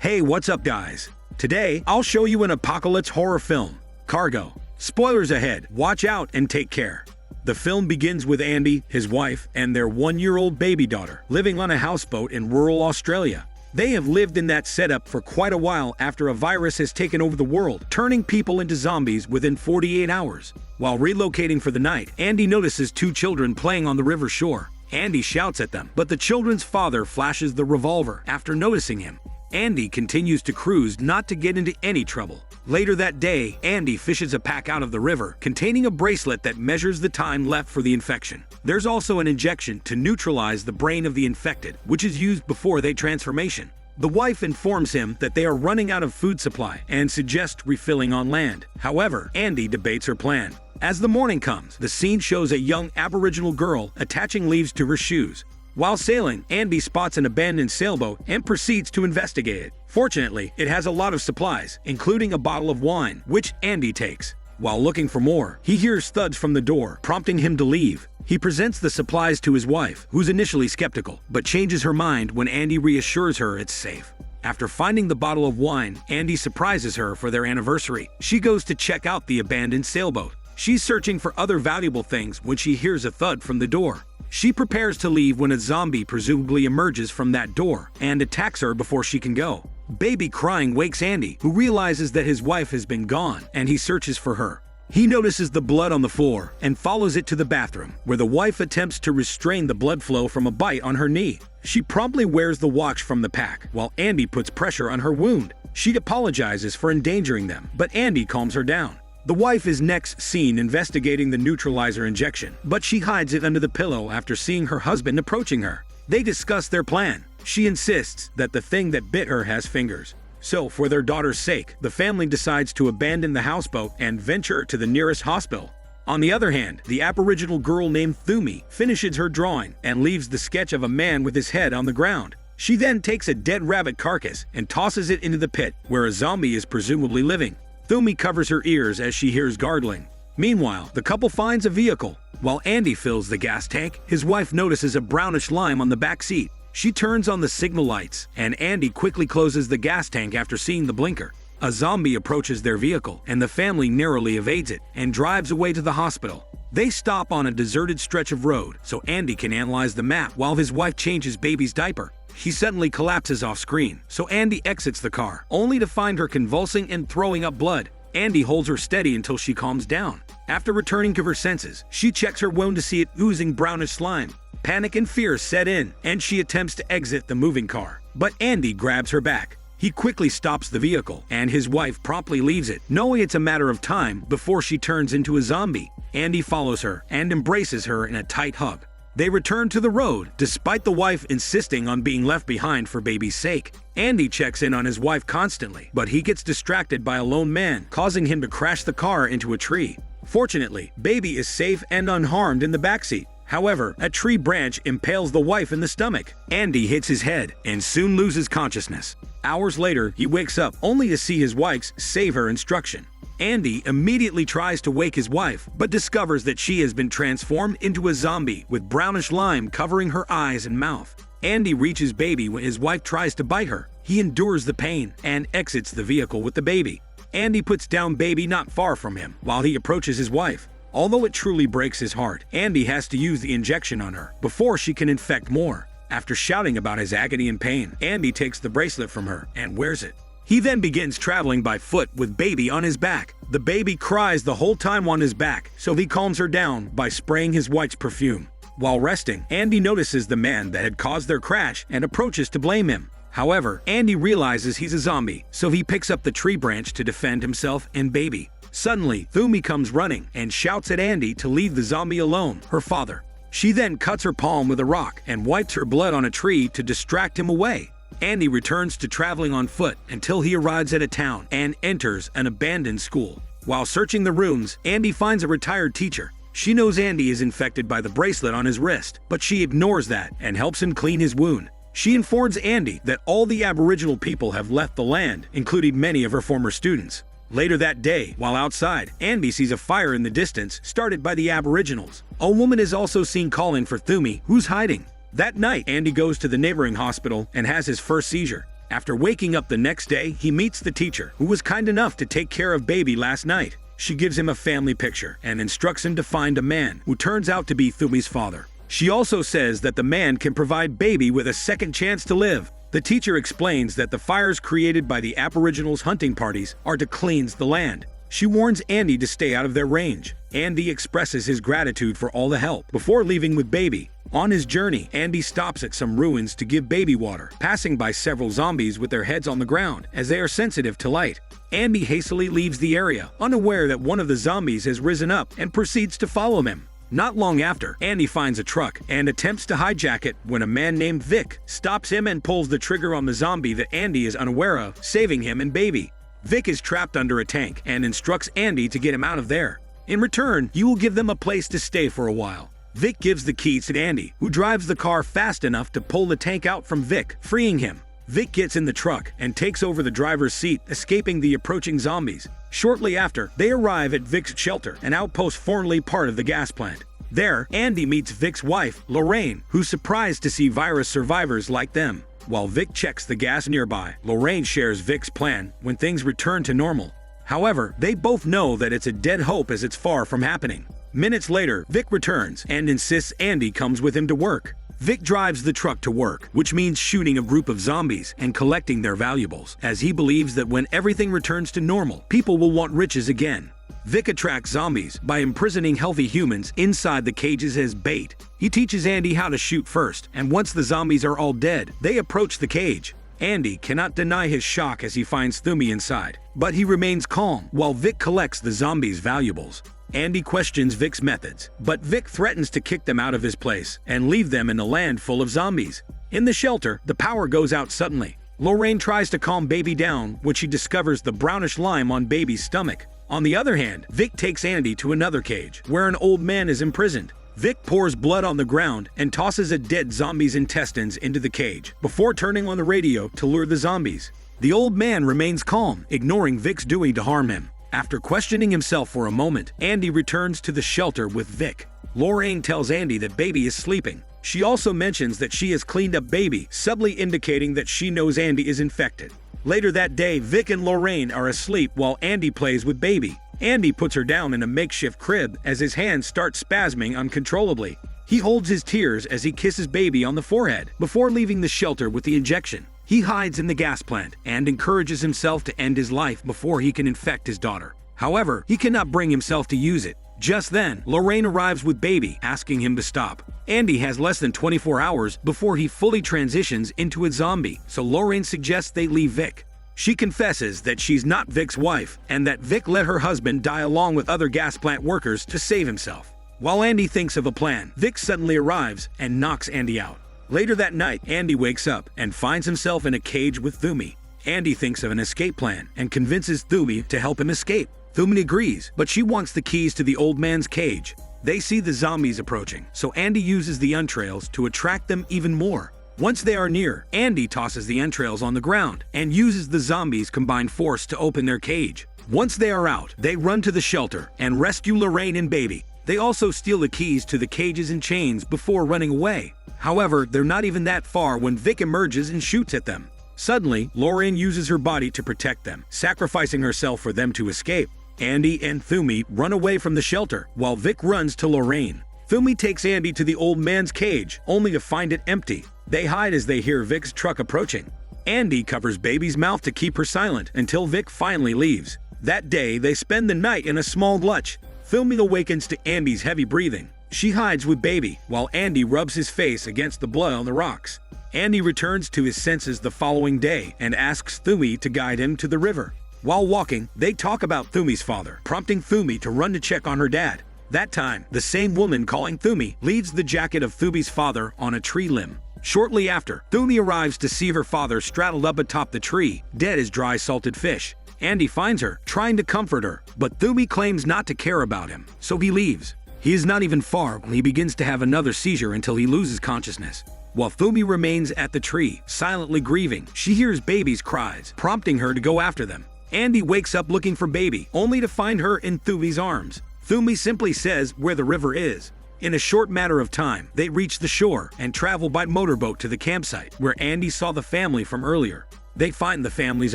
Hey, what's up guys? Today, I'll show you an apocalypse horror film, Cargo. Spoilers ahead, watch out and take care. The film begins with Andy, his wife, and their one-year-old baby daughter living on a houseboat in rural Australia. They have lived in that setup for quite a while after a virus has taken over the world, turning people into zombies within 48 hours. While relocating for the night, Andy notices two children playing on the river shore. Andy shouts at them, but the children's father flashes the revolver after noticing him. Andy continues to cruise not to get into any trouble. Later that day, Andy fishes a pack out of the river containing a bracelet that measures the time left for the infection. There's also an injection to neutralize the brain of the infected, which is used before they transformation. The wife informs him that they are running out of food supply and suggests refilling on land. However, Andy debates her plan. As the morning comes, the scene shows a young Aboriginal girl attaching leaves to her shoes. While sailing, Andy spots an abandoned sailboat and proceeds to investigate it. Fortunately, it has a lot of supplies, including a bottle of wine, which Andy takes. While looking for more, he hears thuds from the door, prompting him to leave. He presents the supplies to his wife, who's initially skeptical, but changes her mind when Andy reassures her it's safe. After finding the bottle of wine, Andy surprises her for their anniversary. She goes to check out the abandoned sailboat. She's searching for other valuable things when she hears a thud from the door. She prepares to leave when a zombie presumably emerges from that door and attacks her before she can go. Baby crying wakes Andy, who realizes that his wife has been gone, and he searches for her. He notices the blood on the floor and follows it to the bathroom, where the wife attempts to restrain the blood flow from a bite on her knee. She promptly wears the watch from the pack, while Andy puts pressure on her wound. She apologizes for endangering them, but Andy calms her down. The wife is next seen investigating the neutralizer injection, but she hides it under the pillow after seeing her husband approaching her. They discuss their plan. She insists that the thing that bit her has fingers. So, for their daughter's sake, the family decides to abandon the houseboat and venture to the nearest hospital. On the other hand, the Aboriginal girl named Thumi finishes her drawing and leaves the sketch of a man with his head on the ground. She then takes a dead rabbit carcass and tosses it into the pit, where a zombie is presumably living. Thumi covers her ears as she hears gargling. Meanwhile, the couple finds a vehicle. While Andy fills the gas tank, his wife notices a brownish lime on the back seat. She turns on the signal lights, and Andy quickly closes the gas tank after seeing the blinker. A zombie approaches their vehicle, and the family narrowly evades it and drives away to the hospital. They stop on a deserted stretch of road, so Andy can analyze the map while his wife changes baby's diaper. He suddenly collapses off screen, so Andy exits the car, only to find her convulsing and throwing up blood. Andy holds her steady until she calms down. After returning to her senses, she checks her wound to see it oozing brownish slime. Panic and fear set in, and she attempts to exit the moving car. But Andy grabs her back. He quickly stops the vehicle, and his wife promptly leaves it, knowing it's a matter of time before she turns into a zombie. Andy follows her and embraces her in a tight hug. They return to the road, despite the wife insisting on being left behind for baby's sake. Andy checks in on his wife constantly, but he gets distracted by a lone man, causing him to crash the car into a tree. Fortunately, baby is safe and unharmed in the backseat. However, a tree branch impales the wife in the stomach. Andy hits his head and soon loses consciousness. Hours later, he wakes up only to see his wife's save her instruction. Andy immediately tries to wake his wife, but discovers that she has been transformed into a zombie with brownish lime covering her eyes and mouth. Andy reaches baby when his wife tries to bite her. He endures the pain and exits the vehicle with the baby. Andy puts down baby not far from him while he approaches his wife. Although it truly breaks his heart, Andy has to use the injection on her before she can infect more. After shouting about his agony and pain, Andy takes the bracelet from her and wears it. He then begins traveling by foot with baby on his back. The baby cries the whole time on his back, so he calms her down by spraying his wife's perfume. While resting, Andy notices the man that had caused their crash and approaches to blame him. However, Andy realizes he's a zombie, so he picks up the tree branch to defend himself and baby. Suddenly, Thumi comes running and shouts at Andy to leave the zombie alone, her father. She then cuts her palm with a rock and wipes her blood on a tree to distract him away. Andy returns to traveling on foot until he arrives at a town and enters an abandoned school. While searching the rooms, Andy finds a retired teacher. She knows Andy is infected by the bracelet on his wrist, but she ignores that and helps him clean his wound. She informs Andy that all the Aboriginal people have left the land, including many of her former students. Later that day, while outside, Andy sees a fire in the distance started by the Aboriginals. A woman is also seen calling for Thumi, who's hiding. That night, Andy goes to the neighboring hospital and has his first seizure. After waking up the next day, he meets the teacher, who was kind enough to take care of baby last night. She gives him a family picture and instructs him to find a man who turns out to be Thumi's father. She also says that the man can provide baby with a second chance to live. The teacher explains that the fires created by the Aboriginals' hunting parties are to cleanse the land. She warns Andy to stay out of their range. Andy expresses his gratitude for all the help before leaving with baby. On his journey, Andy stops at some ruins to give baby water, passing by several zombies with their heads on the ground, as they are sensitive to light. Andy hastily leaves the area, unaware that one of the zombies has risen up and proceeds to follow him. Not long after, Andy finds a truck and attempts to hijack it when a man named Vic stops him and pulls the trigger on the zombie that Andy is unaware of, saving him and baby. Vic is trapped under a tank and instructs Andy to get him out of there. In return, he will give them a place to stay for a while. Vic gives the keys to Andy, who drives the car fast enough to pull the tank out from Vic, freeing him. Vic gets in the truck and takes over the driver's seat, escaping the approaching zombies. Shortly after, they arrive at Vic's shelter, an outpost formerly part of the gas plant. There, Andy meets Vic's wife, Lorraine, who's surprised to see virus survivors like them. While Vic checks the gas nearby, Lorraine shares Vic's plan when things return to normal. However, they both know that it's a dead hope as it's far from happening. Minutes later, Vic returns and insists Andy comes with him to work. Vic drives the truck to work, which means shooting a group of zombies and collecting their valuables, as he believes that when everything returns to normal, people will want riches again. Vic attracts zombies by imprisoning healthy humans inside the cages as bait. He teaches Andy how to shoot first, and once the zombies are all dead, they approach the cage. Andy cannot deny his shock as he finds Thumi inside, but he remains calm while Vic collects the zombies' valuables. Andy questions Vic's methods, but Vic threatens to kick them out of his place and leave them in a land full of zombies. In the shelter, the power goes out suddenly. Lorraine tries to calm baby down when she discovers the brownish lime on baby's stomach. On the other hand, Vic takes Andy to another cage, where an old man is imprisoned. Vic pours blood on the ground and tosses a dead zombie's intestines into the cage, before turning on the radio to lure the zombies. The old man remains calm, ignoring Vic's doing to harm him. After questioning himself for a moment, Andy returns to the shelter with Vic. Lorraine tells Andy that baby is sleeping. She also mentions that she has cleaned up baby, subtly indicating that she knows Andy is infected. Later that day, Vic and Lorraine are asleep while Andy plays with baby. Andy puts her down in a makeshift crib as his hands start spasming uncontrollably. He holds his tears as he kisses baby on the forehead before leaving the shelter with the injection. He hides in the gas plant and encourages himself to end his life before he can infect his daughter. However, he cannot bring himself to use it. Just then, Lorraine arrives with baby, asking him to stop. Andy has less than 24 hours before he fully transitions into a zombie, so Lorraine suggests they leave Vic. She confesses that she's not Vic's wife and that Vic let her husband die along with other gas plant workers to save himself. While Andy thinks of a plan, Vic suddenly arrives and knocks Andy out. Later that night, Andy wakes up and finds himself in a cage with Thumi. Andy thinks of an escape plan and convinces Thumi to help him escape. Thumi agrees, but she wants the keys to the old man's cage. They see the zombies approaching, so Andy uses the entrails to attract them even more. Once they are near, Andy tosses the entrails on the ground and uses the zombies' combined force to open their cage. Once they are out, they run to the shelter and rescue Lorraine and baby. They also steal the keys to the cages and chains before running away. However, they're not even that far when Vic emerges and shoots at them. Suddenly, Lorraine uses her body to protect them, sacrificing herself for them to escape. Andy and Thumi run away from the shelter, while Vic runs to Lorraine. Thumi takes Andy to the old man's cage, only to find it empty. They hide as they hear Vic's truck approaching. Andy covers baby's mouth to keep her silent until Vic finally leaves. That day, they spend the night in a small lutch. Thumi awakens to Andy's heavy breathing. She hides with baby, while Andy rubs his face against the blood on the rocks. Andy returns to his senses the following day and asks Thumi to guide him to the river. While walking, they talk about Thumi's father, prompting Thumi to run to check on her dad. That time, the same woman calling Thumi leaves the jacket of Thumi's father on a tree limb. Shortly after, Thumi arrives to see her father straddled up atop the tree, dead as dry salted fish. Andy finds her, trying to comfort her, but Thumi claims not to care about him, so he leaves. He is not even far when he begins to have another seizure until he loses consciousness. While Thumi remains at the tree, silently grieving, she hears baby's cries, prompting her to go after them. Andy wakes up looking for baby, only to find her in Thumi's arms. Thumi simply says where the river is. In a short matter of time, they reach the shore and travel by motorboat to the campsite where Andy saw the family from earlier. They find the family's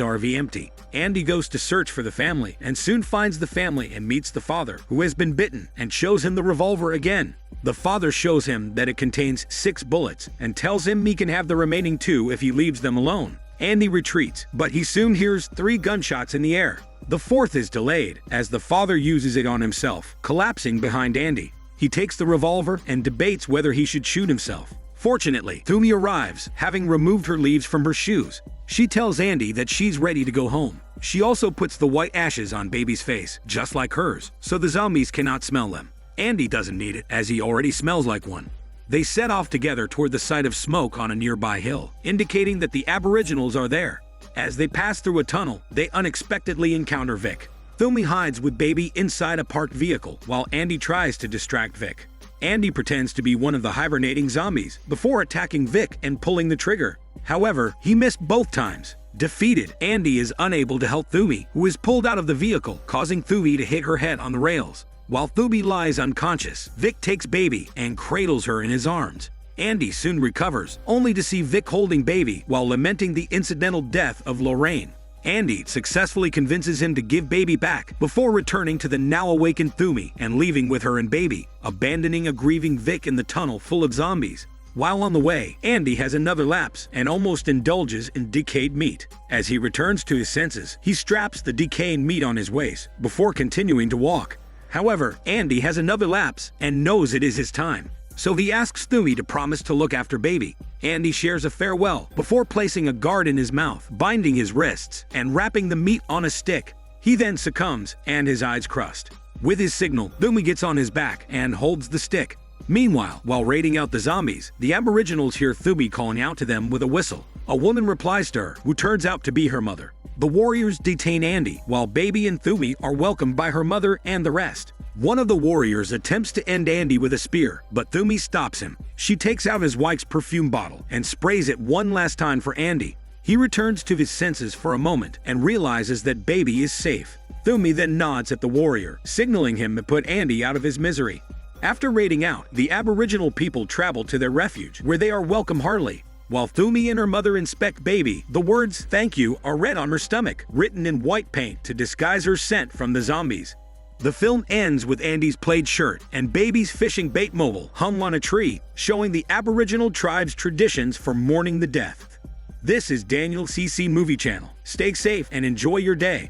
RV empty. Andy goes to search for the family and soon finds the family and meets the father, who has been bitten, and shows him the revolver again. The father shows him that it contains 6 bullets and tells him he can have the remaining 2 if he leaves them alone. Andy retreats, but he soon hears 3 gunshots in the air. The 4th is delayed, as the father uses it on himself, collapsing behind Andy. He takes the revolver and debates whether he should shoot himself. Fortunately, Thumi arrives, having removed her leaves from her shoes. She tells Andy that she's ready to go home. She also puts the white ashes on baby's face, just like hers, so the zombies cannot smell them. Andy doesn't need it, as he already smells like one. They set off together toward the sight of smoke on a nearby hill, indicating that the Aboriginals are there. As they pass through a tunnel, they unexpectedly encounter Vic. Thumi hides with baby inside a parked vehicle, while Andy tries to distract Vic. Andy pretends to be one of the hibernating zombies before attacking Vic and pulling the trigger. However, he missed both times. Defeated, Andy is unable to help Thumi, who is pulled out of the vehicle, causing Thumi to hit her head on the rails. While Thumi lies unconscious, Vic takes baby and cradles her in his arms. Andy soon recovers, only to see Vic holding baby while lamenting the incidental death of Lorraine. Andy successfully convinces him to give baby back before returning to the now-awakened Thumi and leaving with her and baby, abandoning a grieving Vic in the tunnel full of zombies. While on the way, Andy has another lapse and almost indulges in decayed meat. As he returns to his senses, he straps the decaying meat on his waist before continuing to walk. However, Andy has another lapse and knows it is his time. So he asks Thumi to promise to look after baby. Andy shares a farewell before placing a guard in his mouth, binding his wrists, and wrapping the meat on a stick. He then succumbs, and his eyes crust. With his signal, Thumi gets on his back and holds the stick. Meanwhile, while raiding out the zombies, the Aboriginals hear Thumi calling out to them with a whistle. A woman replies to her, who turns out to be her mother. The warriors detain Andy, while baby and Thumi are welcomed by her mother and the rest. One of the warriors attempts to end Andy with a spear, but Thumi stops him. She takes out his wife's perfume bottle and sprays it one last time for Andy. He returns to his senses for a moment and realizes that baby is safe. Thumi then nods at the warrior, signaling him to put Andy out of his misery. After raiding out, the Aboriginal people travel to their refuge, where they are welcomed heartily. While Thumi and her mother inspect baby, the words "thank you" are read on her stomach, written in white paint to disguise her scent from the zombies. The film ends with Andy's plaid shirt and baby's fishing bait mobile hung on a tree, showing the Aboriginal tribe's traditions for mourning the death. This is Daniel CC Movie Channel. Stay safe and enjoy your day.